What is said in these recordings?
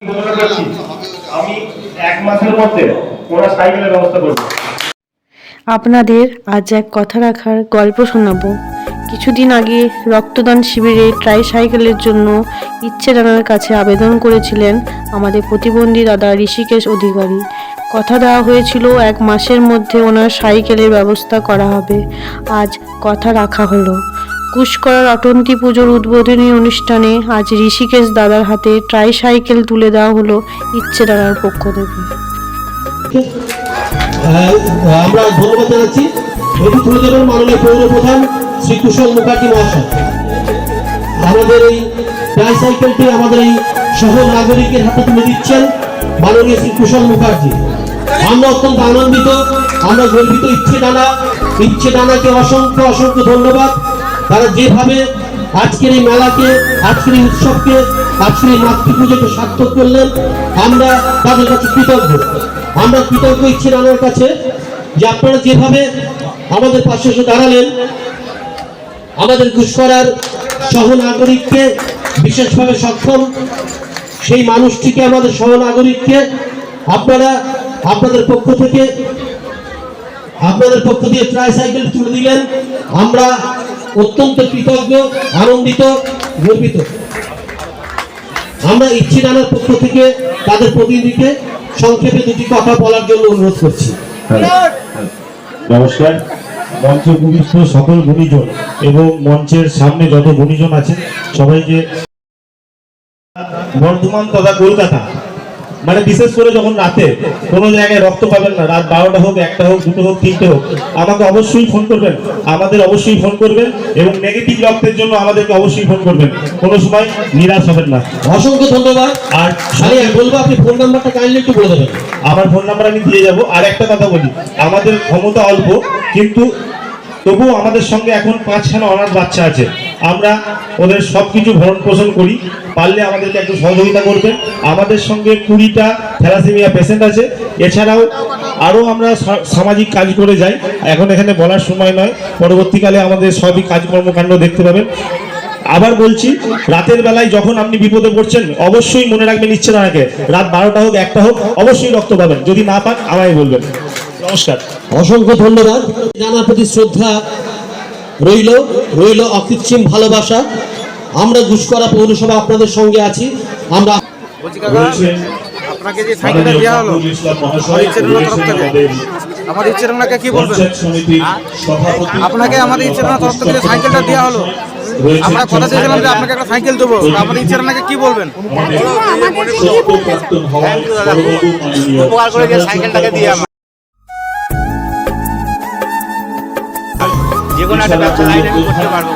আমি এক মাসের মধ্যে ওরা সাইকেলের ব্যবস্থা করব। আপনাদের আজ এক কথা রাখার গল্প শোনাবো। কিছুদিন আগে রক্তদান শিবিরে ট্রাইসাইকেলের জন্য ইচ্ছেদানার কাছে আবেদন করেছিলেন আমাদের প্রতিবন্ধী দাদা ঋষিকেশ অধিকারী। কথা দেওয়া হয়েছিল এক মাসের মধ্যে ওনার সাইকেলের ব্যবস্থা করা হবে। আজ কথা রাখা হলো। কুশকরার অটন্তি পুজোর উদ্বোধনী অনুষ্ঠানে আজ ঋষিকেশ দাদার হাতে ট্রাইসাইকেল তুলে দেওয়া হলো ইচ্ছেদানার পক্ষ থেকে। আমরা ধন্যবাদ জানাচ্ছি। এটি তুলে দেবেন মাননীয় পৌর প্রধান শ্রী কুশল মুখার্জি মহাশয়। আমাদের এই ট্রাইসাইকেলটি আমাদের এই শহর নাগরিকের হাতে তুলে দিচ্ছেন মাননীয় শ্রী কুশল মুখার্জি। আমরা অত্যন্ত আনন্দিত, আমরা গর্বিত। ইচ্ছেদানাকে অসংখ্য অসংখ্য ধন্যবাদ। তারা যেভাবে আজকের এই মেলাকে, আজকের এই উৎসবকে, আজকের এই মাতৃপুজোকে সার্থক করলেন, আমরা তাদের কাছে কৃতজ্ঞ। আমরা কৃতজ্ঞ ইচ্ছেদানার কাছে যে আপনারা যেভাবে আমাদের পাশে এসে দাঁড়ালেন, আমাদের কুশকরার সহনাগরিককে, বিশেষভাবে সক্ষম সেই মানুষটিকে, আমাদের সহনাগরিককে আপনারা আপনাদের পক্ষ দিয়ে ট্রাইসাইকেল তুলে দিলেন। আমরা অত্যন্ত কৃতজ্ঞ, আনন্দিত, গর্বিত। আমরা ইচ্ছেদানার পক্ষ থেকে তাদের প্রতিনিধিকে সংক্ষেপে দুটি কথা বলার জন্য অনুরোধ করছি। নমস্কার। মঞ্চে উপবিষ্ট সকল গুণীজন এবং মঞ্চের সামনে যত গুণীজন আছেন সবাইকে বর্ধমান তথা কলকাতা, মানে বিশেষ করে যখন রাতে কোনো জায়গায় রক্ত পাবেন না, রাত 12টা হোক, 1টা হোক, 2টো হোক, 3টে হোক, আমাকে অবশ্যই ফোন করবেন, আমাদের অবশ্যই ফোন করবেন এবং নেগেটিভ রক্তের জন্য আমাদেরকে অবশ্যই ফোন করবেন। কোনো সময় নিরাশ হবেন না। অসংখ্য ধন্যবাদ। আর বলবো আপনি ফোন নাম্বারটা কাইন্ডলি একটু বলে দেবেন। আমার ফোন নাম্বার আমি দিয়ে যাবো। আর একটা কথা বলি, আমাদের ক্ষমতা অল্প, কিন্তু তবুও আমাদের সঙ্গে এখন 5খানা অনাথ বাচ্চা আছে। আমরা ওদের সবকিছু ভরণ পোষণ করি। পারলে আমাদেরকে একটু সহযোগিতা করবেন। আমাদের সঙ্গে 20টা থ্যালাসেমিয়া পেশেন্ট আছে। এছাড়াও আরও আমরা সামাজিক কাজ করে যাই। এখন এখানে বলার সময় নয়, পরবর্তীকালে আমাদের সবই কাজকর্মকাণ্ড দেখতে পাবেন। আবার বলছি, রাতের বেলায় যখন আপনি বিপদে পড়ছেন অবশ্যই মনে রাখবেন ইচ্ছেদানাকে। রাত 12টা হোক, 1টা হোক, অবশ্যই রক্ত পাবেন। যদি না পান আমায় বলবেন। নমস্কার, অসংখ্য ধন্যবাদ। জানার প্রতি শ্রদ্ধা রইল অকৃত্রিম ভালোবাসা। আমরা কুশকরা পৌরসভা আপনাদের সঙ্গে আছি। আমরা আপনাকে যে সাইকেলটা দেওয়া হলো আমাদের ইচ্ছেদানাকে কি বলবেন? আপনাকে আমাদের ইচ্ছেদানার তরফ থেকে সাইকেলটা দেওয়া হলো, আমরা কথা চেয়েছিলাম যে আপনাকে একটা সাইকেল দেবো, আমাদের ইচ্ছেদানাকে কি বলবেন? উপকার করে যে সাইকেলটাকে দিয়ে যে কোনো একটা ব্যবসা লাইন আমি করতে পারবো।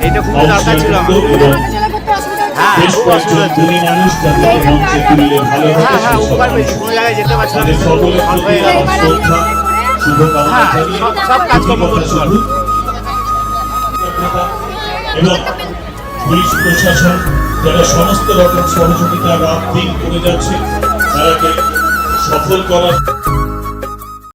এইটা খুব দরকার ছিল আমার। উপকার পেয়েছি, কোনো জায়গায় যেতে পারছি না, সব কাজকর্ম করতে পারবো। এবং পুলিশ প্রশাসন যারা সমস্ত রকম সহযোগিতা রাত দিন করে যাচ্ছে, তারাকে সফল করার